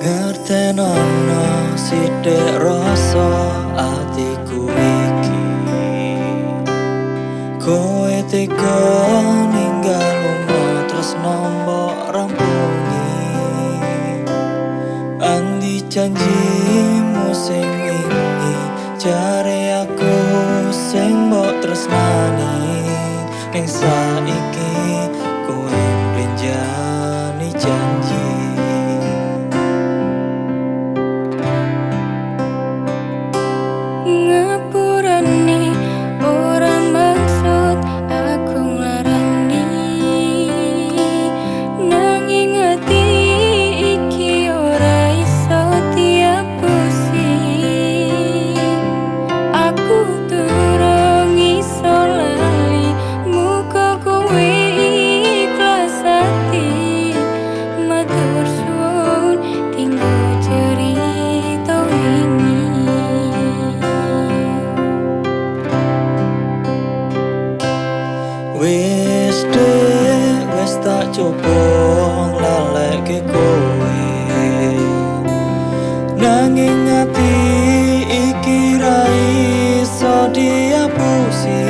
Ngertenono sithik rasa atiku iki, kowe tega ninggal lunga tresno mbok rampungi. Andi janjimu sing wingi, jare aku sing mbok tresnani. Ning saiki kowe mlenjani janji. Ngapurane ora maksud aku nglarani, nanging ati iki ora iso diapusi. Aku durung iso lali, muga kowe ikhlas ati. Matur suwun tinggo cerita wingi. Wis dek, wis tak coba nglaleke kowe, nanging ati iki ra iso diapusi.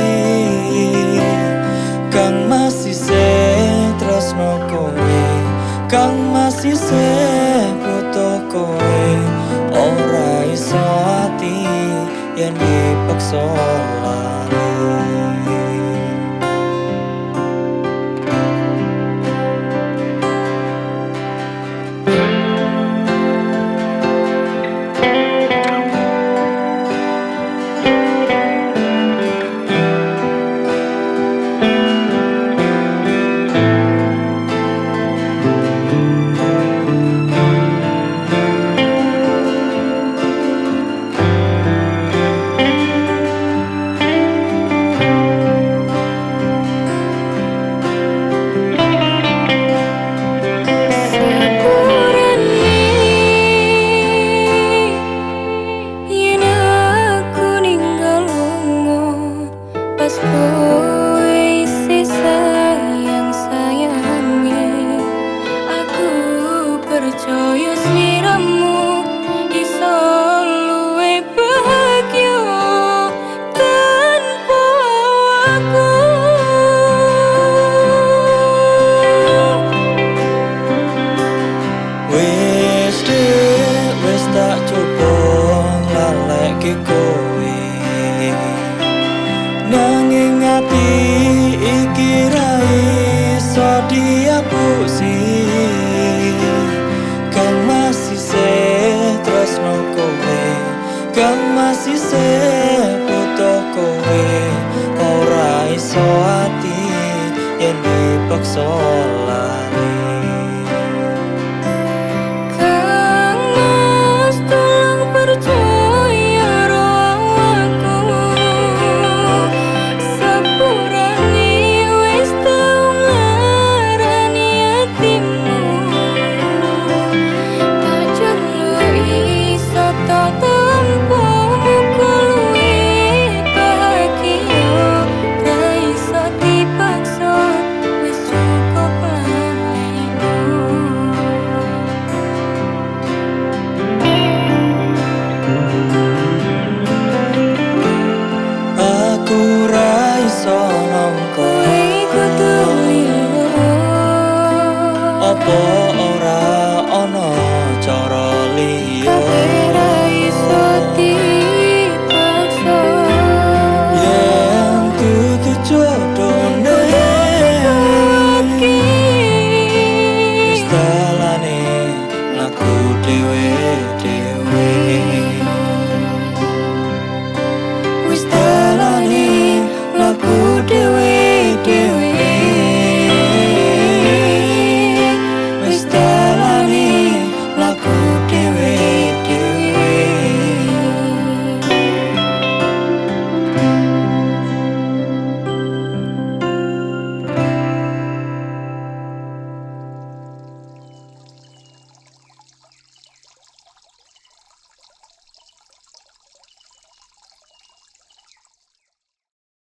Kang masih tresno kowe, kang masih butuh kowe, ora iso ati yen dipaksa lali. Percaya sliramu iso luwih bahagia tanpa aku. Wis dek, wis tak coba nglaleke kowe, nanging ati iki ra iso diapusi. Kang masih tresno kowe, kang masih butuh kowe, ora iso ati yen dipaksa lali.